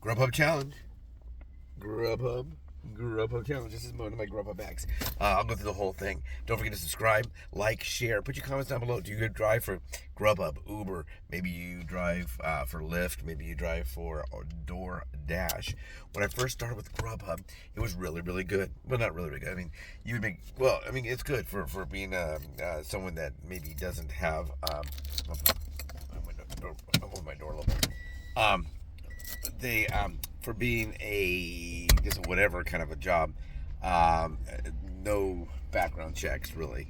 Grubhub challenge. Grubhub challenge. This is one of my Grubhub bags. I'll go through the whole thing. Don't forget to subscribe, like, share. Put your comments down below. Do you drive for Grubhub, Uber? Maybe you drive for Lyft. Maybe you drive for DoorDash. When I first started with Grubhub, it was really, really good. Well, not really, really good. I mean, you would make. Well, I mean, it's good for being someone that maybe doesn't have. Open my door a little bit. They for being a just whatever kind of a job, no background checks really.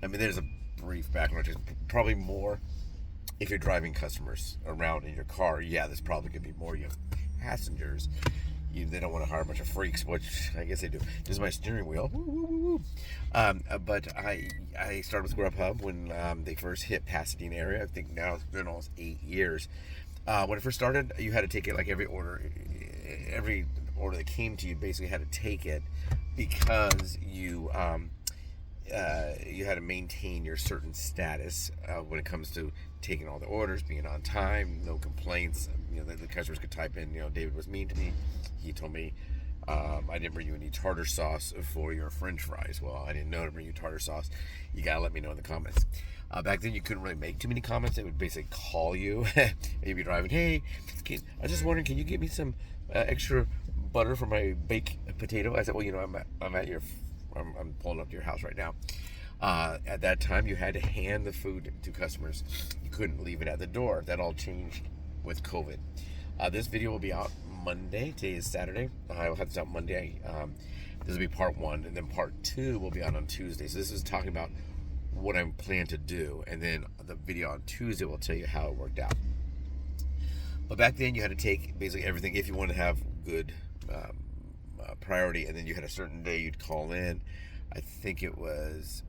I mean, there's a brief background check, probably more if you're driving customers around in your car. Yeah, there's probably gonna be more. You have passengers. They don't want to hire a bunch of freaks, which I guess they do. This is my steering wheel. Woo, woo, woo, woo. But I started with Grubhub when they first hit Pasadena area. I think now it's been almost 8 years. When it first started, you had to take it like every order that came to you basically had to take it because you had to maintain your certain status when it comes to taking all the orders, being on time, no complaints. You know, the customers could type in, David was mean to me. He told me I didn't bring you any tartar sauce for your French fries. Well, I didn't know to bring you tartar sauce. You gotta let me know in the comments. Back then, you couldn't really make too many comments. They would basically call you. You'd be driving. Hey, I was just wondering, can you get me some extra butter for my baked potato? I said, well, I'm pulling up to your house right now. At that time, you had to hand the food to customers. You couldn't leave it at the door. That all changed with COVID. This video will be out Monday. Today is Saturday. I will have this out Monday. This will be part 1, and then part 2 will be out on Tuesday. So this is talking about what I'm planning to do, and then the video on Tuesday will tell you how it worked out. But back then, you had to take basically everything if you wanted to have good priority, and then you had a certain day you'd call in. I think it was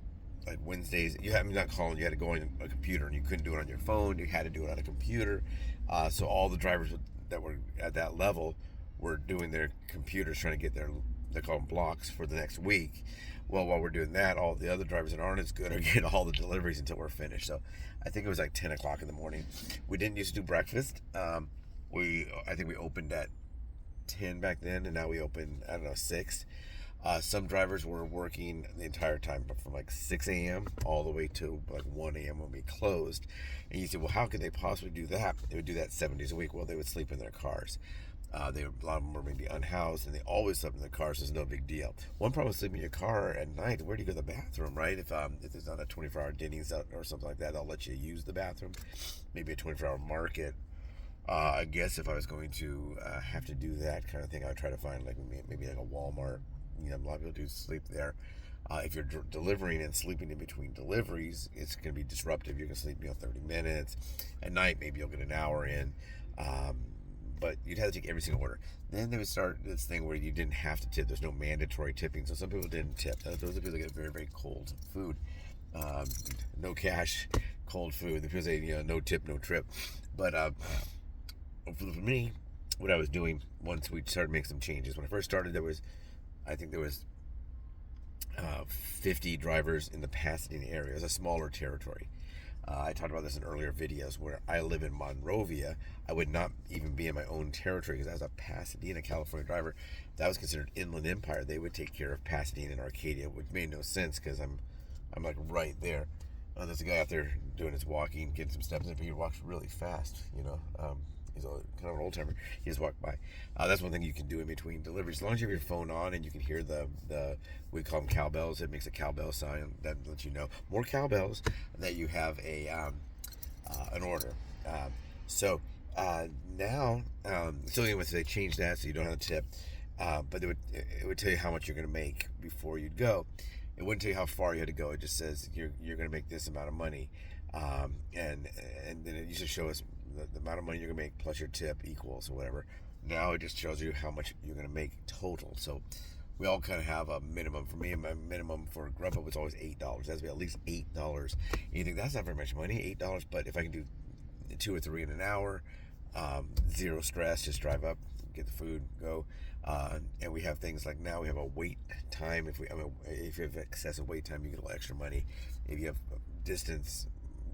like Wednesdays. You had not calling. You had to go on a computer, and you couldn't do it on your phone. You had to do it on a computer. So all the drivers that were at that level were doing their computers trying to get they call them blocks for the next week. Well, while we're doing that, all the other drivers that aren't as good are getting all the deliveries until we're finished. So I think it was like 10 o'clock in the morning. We didn't used to do breakfast. I think we opened at 10 back then, and now we open, 6. Some drivers were working the entire time, but from like 6 a.m. all the way to like 1 a.m. when we closed. And you say, well, how could they possibly do that? They would do that 7 days a week. Well, they would sleep in their cars. A lot of them were maybe unhoused, and they always slept in their cars, so it's no big deal. One problem with sleeping in your car at night, where do you go to the bathroom, right? If there's not a 24-hour Denny's or something like that, they'll let you use the bathroom. Maybe a 24-hour market. I guess if I was going to have to do that kind of thing, I would try to find like maybe like a Walmart. A lot of people do sleep there. If you're delivering and sleeping in between deliveries, it's going to be disruptive. You're going to sleep 30 minutes. At night, maybe you'll get an hour in. But you'd have to take every single order. Then they would start this thing where you didn't have to tip. There's no mandatory tipping. So some people didn't tip. Those are people that get very, very cold food. No cash, cold food. The people say, no tip, no trip. But for me, what I was doing once we started making some changes. When I first started, there was 50 drivers in the Pasadena area. It was a smaller territory. I talked about this in earlier videos where I live in Monrovia. I would not even be in my own territory because I was a Pasadena, California driver. That was considered Inland Empire. They would take care of Pasadena and Arcadia, which made no sense because I'm like right there. There's a guy out there doing his walking, getting some steps in, but he walks really fast, He's kind of an old timer. He just walked by. That's one thing you can do in between deliveries. As long as you have your phone on and you can hear we call them cowbells. It makes a cowbell sign that lets you know more cowbells that you have an order. So now, anyways, they changed that so you don't have to tip. But it would tell you how much you're going to make before you'd go. It wouldn't tell you how far you had to go. It just says you're going to make this amount of money, and then it used to show us the amount of money you're gonna make plus your tip equals or whatever. Now it just shows you how much you're gonna make total. So we all kind of have a minimum. For me, my minimum for Grubhub was always $8. It has to be at least $8. And you think that's not very much money, $8. But if I can do 2 or 3 in an hour, zero stress, just drive up, get the food, go. And we have things like now we have a wait time. If you have excessive wait time, you get a little extra money. If you have distance,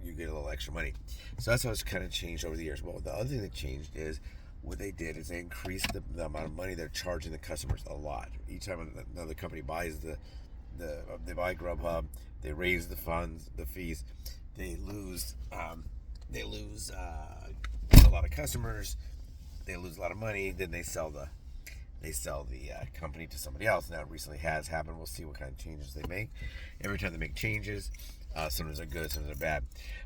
you get a little extra money. So that's how it's kind of changed over the years. Well, the other thing that changed is what they did is they increased the amount of money they're charging the customers a lot. Each time another company buys they buy Grubhub, they raise the fees, they lose a lot of customers, they lose a lot of money, then they sell the company to somebody else. Now, it recently has happened. We'll see what kind of changes they make. Every time they make changes, sometimes they're good, sometimes they're bad.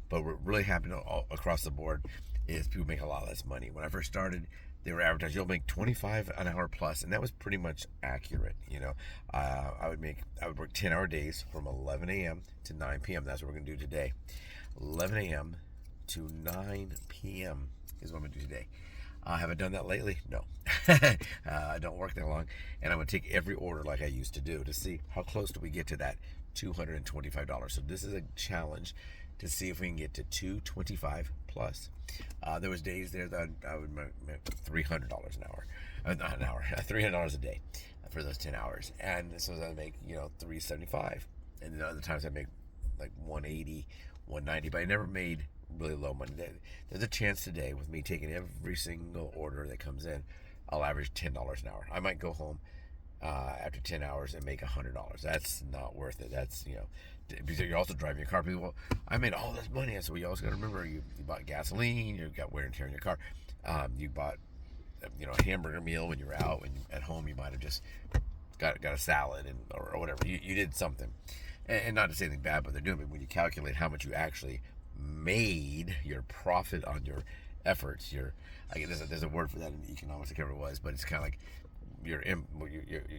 But what really happened all across the board is people make a lot less money. When I first started, they were advertised, you'll make $25 an hour plus, and that was pretty much accurate. I would work 10-hour days from 11 a.m. to 9 p.m. That's what we're gonna do today. 11 a.m. to 9 p.m. is what I'm gonna do today. Have I done that lately? No. I don't work that long, and I'm gonna take every order like I used to do to see how close do we get to that $225. So this is a challenge to see if we can get to $225 plus. There was days there that I would make $300 an hour, not an hour, $300 a day for those 10 hours, and this was I make $375, and then other times I make like $180, $190, but I never made really low money. There's a chance today with me taking every single order that comes in, I'll average $10 an hour. I might go home after 10 hours and make $100. That's not worth it. That's because you're also driving your car. People, well, I made all this money. So you always got to remember, you bought gasoline, you got wear and tear in your car, you bought a hamburger meal when you were out, and at home you might have just got a salad or whatever. You did something, and not to say anything bad, but they're doing it. When you calculate how much you actually made, your profit on your efforts, there's a word for that in economics, I can't remember what it was, but it's kind of like your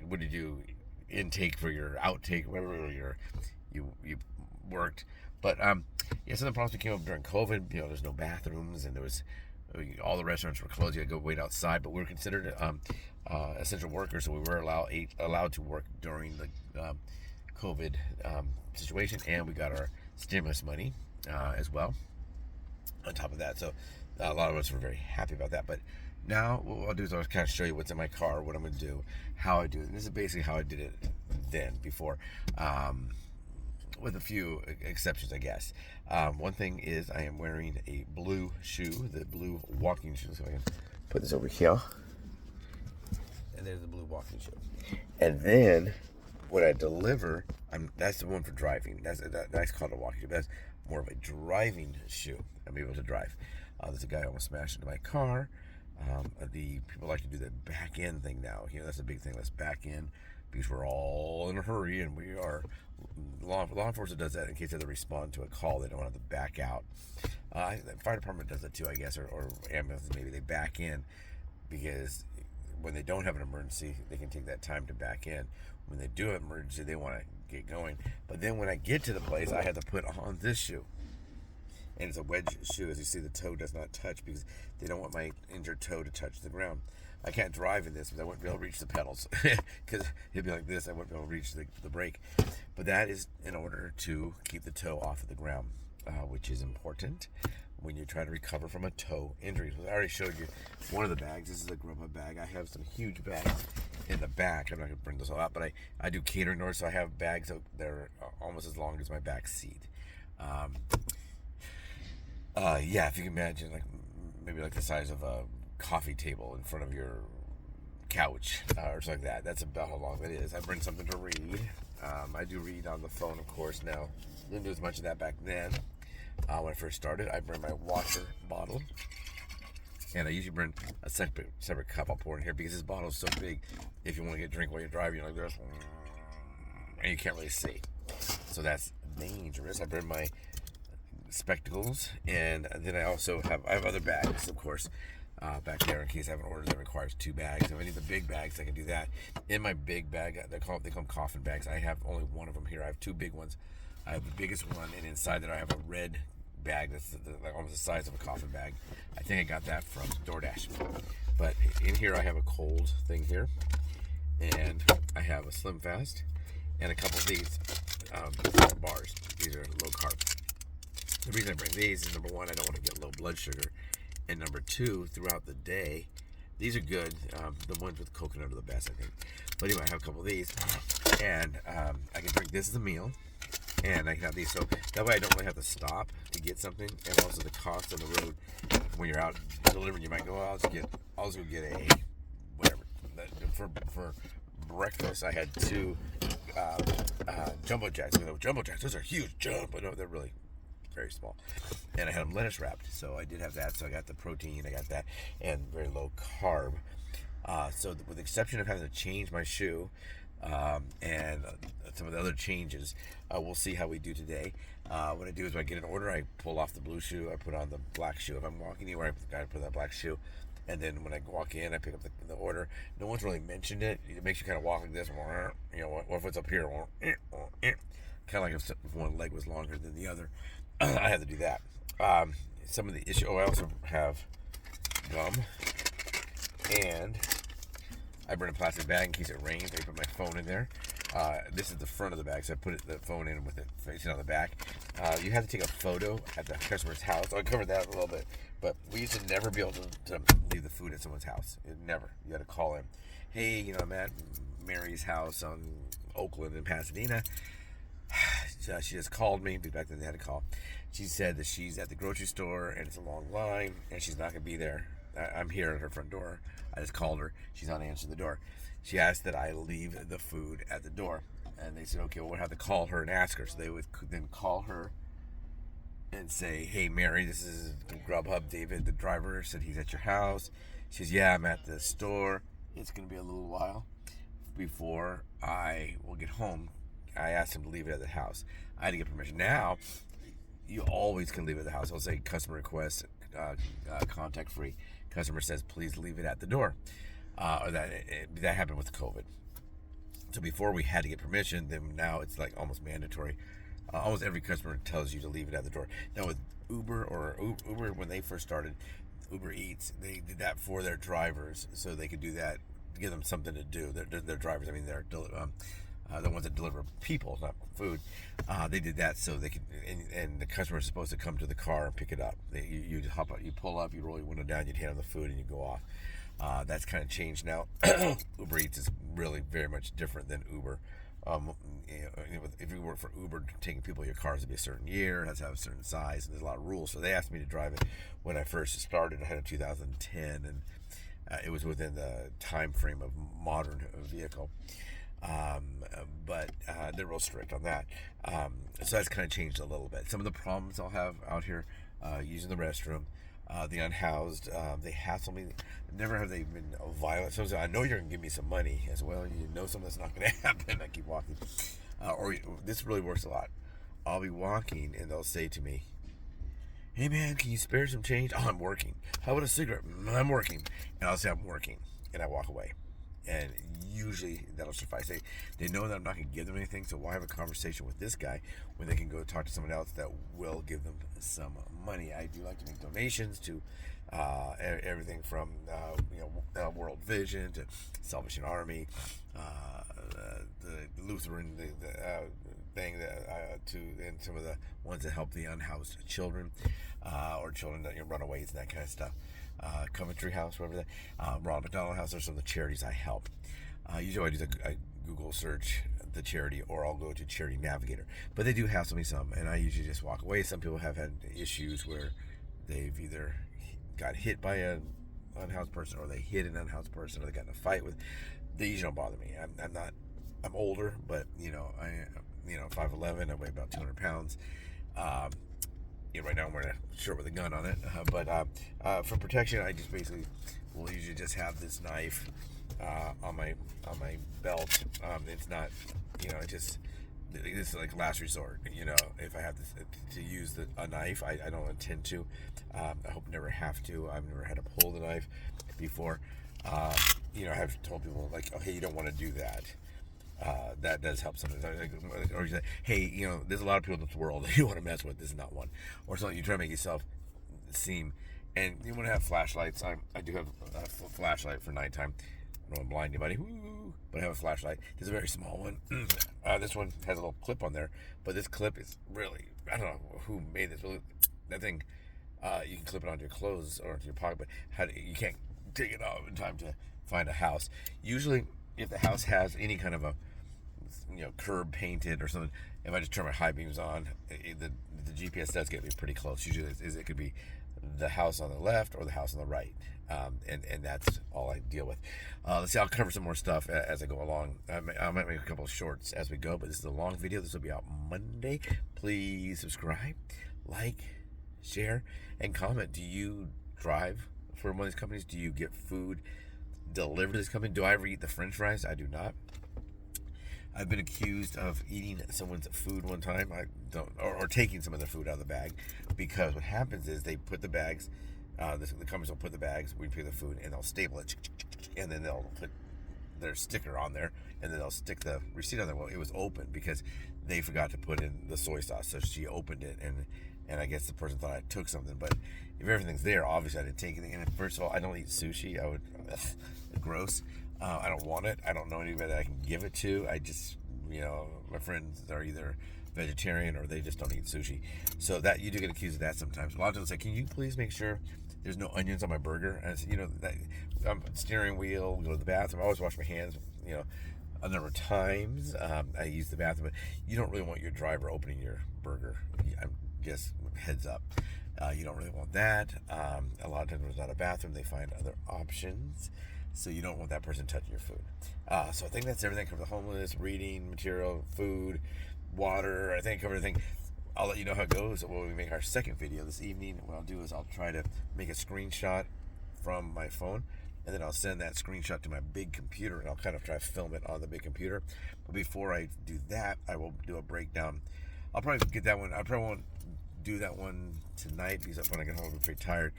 what did you intake for your outtake, whatever you worked. But some of the problems that came up during COVID, there's no bathrooms, and there was all the restaurants were closed. You had to go wait outside, but we were considered essential workers, so we were allowed to work during the COVID situation, and we got our stimulus money as well on top of that. So a lot of us were very happy about that. But now what I'll do is I'll kind of show you what's in my car, what I'm going to do, how I do it. And this is basically how I did it then, before, with a few exceptions, I guess. One thing is I am wearing a blue shoe, the blue walking shoe. So I can put this over here. And there's the blue walking shoe. And then when I deliver, that's the one for driving. That's called a walking shoe. That's more of a driving shoe. I'm able to drive. There's a guy almost smashed into my car. The people like to do the back end thing now. That's a big thing. Let's back in, because we're all in a hurry, and we are. Law enforcement does that in case they have to respond to a call. They don't have to back out. The fire department does it too, I guess, or ambulances maybe. They back in because when they don't have an emergency, they can take that time to back in. When they do have an emergency, they want to get going. But then when I get to the place, I have to put on this shoe. And it's a wedge shoe. As you see, the toe does not touch because they don't want my injured toe to touch the ground. I can't drive in this because I wouldn't be able to reach the pedals, because it'd be like this. I wouldn't be able to reach the brake. But that is in order to keep the toe off of the ground, which is important when you try to recover from a toe injury. So I already showed you one of the bags. This is a Grubhub bag. I have some huge bags in the back. I'm not going to bring those all out, but I do catering orders, so I have bags that are almost as long as my back seat. If you can imagine, maybe the size of a coffee table in front of your couch, or something like that. That's about how long that is. I bring something to read. I do read on the phone, of course, now. Didn't do as much of that back then. When I first started, I bring my water bottle, and I usually bring a separate cup I'll pour in here, because this bottle is so big. If you want to get a drink while you're driving, you're like this, and you can't really see. So that's dangerous. I bring my spectacles, and then I also have other bags, of course, back there in case I have an order that requires 2 bags. If I need the big bags, I can do that. In my big bag, they call them coffin bags. I have only one of them here. I have 2 big ones. I have the biggest one, and inside that I have a red bag that's almost the size of a coffin bag. I think I got that from DoorDash. But in here I have a cold thing here, and I have a Slim Fast, and a couple of these bars. These are low carb. The reason I bring these is, number one, I don't want to get low blood sugar, and number two, throughout the day, these are good. The ones with coconut are the best, I think. But anyway, I have a couple of these, and I can drink this as a meal, and I can have these, so that way I don't really have to stop to get something, and also the cost of the road when you're out delivering, you might go, I'll just go get a whatever. For breakfast, I had 2 jumbo jacks. Jumbo jacks, those are huge. But no, they're really very small. And I had them lettuce wrapped, so I did have that. So I got the protein, I got that, and very low carb. So with the exception of having to change my shoe and some of the other changes, we'll see how we do today. What I do is when I get an order, I pull off the blue shoe, I put on the black shoe. If I'm walking anywhere, I put that black shoe. And then when I walk in, I pick up the order. No one's really mentioned it. It makes you kind of walk like this. What if it's up here? Kind of like if one leg was longer than the other. I have to do that. Some of the issue. I also have gum, and I bring a plastic bag in case it rains. I put my phone in there. This is the front of the bag, so I put the phone in with it facing on the back. You have to take a photo at the customer's house. I covered that a little bit, but we used to never be able to leave the food at someone's house. Never. You had to call in. Hey, I'm at Mary's house on Oakland in Pasadena. She just called me. Back then they had to call. She said that she's at the grocery store and it's a long line and she's not going to be there. I'm here at her front door. I just called her. She's not answering the door. She asked that I leave the food at the door. And they said, okay, well, we'll have to call her and ask her. So they would then call her and say, hey, Mary, this is Grubhub. David, the driver, said he's at your house. She says, yeah, I'm at the store. It's going to be a little while before I will get home. I asked him to leave it at the house. I had to get permission. Now, you always can leave it at the house. I'll say customer request, contact free. Customer says, please leave it at the door. Or that happened with COVID. So before we had to get permission, then now it's like almost mandatory. Almost every customer tells you to leave it at the door. Now with Uber, when they first started, Uber Eats, they did that for their drivers so they could do that, give them something to do. Their drivers, I mean, they're the ones that deliver people, not food. They did that so they could, and the customer is supposed to come to the car and pick it up. You hop out, you pull up, you roll your window down, you'd hand them the food, and you go off. That's kind of changed now. Uber Eats is really very much different than Uber. If you work for Uber, taking people in your cars to be a certain year, it has to have a certain size, and there's a lot of rules. So they asked me to drive it when I first started. I had a 2010, and it was within the time frame of modern vehicle. But they're real strict on that. So that's kind of changed a little bit. Some of the problems I'll have out here using the restroom, the unhoused, they hassle me. Never have they been violent. So I know you're going to give me some money as well. You know something that's not going to happen. I keep walking. Or this really works a lot. I'll be walking and they'll say to me, hey man, can you spare some change? Oh, I'm working. How about a cigarette? I'm working. And I'll say I'm working. And I walk away. And usually that'll suffice. They know that I'm not going to give them anything, so why have a conversation with this guy when they can go talk to someone else that will give them some money? I do like to make donations to everything from World Vision to Salvation Army, the Lutheran thing, and some of the ones that help the unhoused children or children that runaways and that kind of stuff. Coventry House, whatever that, Ronald McDonald House, are some of the charities I help. Usually I do a Google search the charity, or I'll go to Charity Navigator. But they do hassle me some, and I usually just walk away. Some people have had issues where they've either got hit by an unhoused person, or they hit an unhoused person, or they got in a fight with. They usually don't bother me. I'm older, but I 5'11", I weigh about 200 pounds. Right now I'm wearing a shirt with a gun on it, but for protection, I just basically will usually just have this knife on my belt. It's not, this is like last resort. If I have to use a knife, I don't intend to. I hope never have to. I've never had to pull the knife before. I have told people like, oh, hey, you don't want to do that. That does help sometimes. Or you say, hey, there's a lot of people in this world that you want to mess with. This is not one. Or something you try to make yourself seem. And you want to have flashlights. I do have a flashlight for nighttime. I don't want to blind anybody. But I have a flashlight. There's a very small one. This one has a little clip on there. But this clip is really, I don't know who made this. That thing, you can clip it onto your clothes or into your pocket. But you can't take it off in time to find a house. Usually, if the house has any kind of a curb painted or something, if I just turn my high beams on, the GPS does get me pretty close. Usually it could be the house on the left or the house on the right. And that's all I deal with. Let's see, I'll cover some more stuff as I go along. I might make a couple of shorts as we go, but this is a long video. This will be out Monday. Please subscribe, like, share, and comment. Do you drive for one of these companies? Do you get food delivered to this company? Do I ever eat the French fries? I do not. I've been accused of eating someone's food one time. I don't, or taking some of their food out of the bag, because what happens is they put the bags, the companies will put the bags, we pay the food, and they'll staple it, and then they'll put their sticker on there, and then they'll stick the receipt on there. Well, it was open because they forgot to put in the soy sauce, so she opened it, and I guess the person thought I took something. But if everything's there, obviously I didn't take anything. And first of all, I don't eat sushi. I would, gross. I don't want it. I don't know anybody that I can give it to. I just, my friends are either vegetarian or they just don't eat sushi. So that, you do get accused of that sometimes. A lot of times say, can you please make sure there's no onions on my burger? And it's, that I'm steering wheel, go to the bathroom. I always wash my hands, a number of times. I use the bathroom, but you don't really want your driver opening your burger. I'm just heads up. You don't really want that. A lot of times there's not a bathroom. They find other options. So you don't want that person touching your food. So I think that's everything. I covered the homeless, reading material, food, water. I think I covered everything. I'll let you know how it goes when we make our second video this evening. What I'll do is I'll try to make a screenshot from my phone, and then I'll send that screenshot to my big computer, and I'll kind of try to film it on the big computer. But before I do that, I will do a breakdown. I'll probably get that one. I probably won't do that one tonight because when I get home, I'm pretty tired.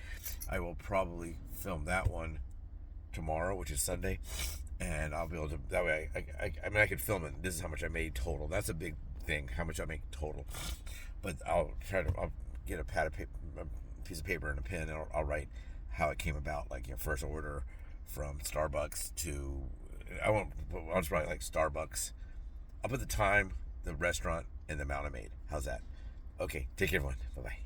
I will probably film that one tomorrow, which is Sunday, and I'll be able to, that way I could film it. This is how much I made total. That's a big thing, how much I make total. But I'll get a pad of paper, a piece of paper and a pen, and I'll write how it came about, like first order from Starbucks to, I'll just write like Starbucks. I'll put the time, the restaurant, and the amount I made. How's that? Okay, take care everyone. Bye-bye.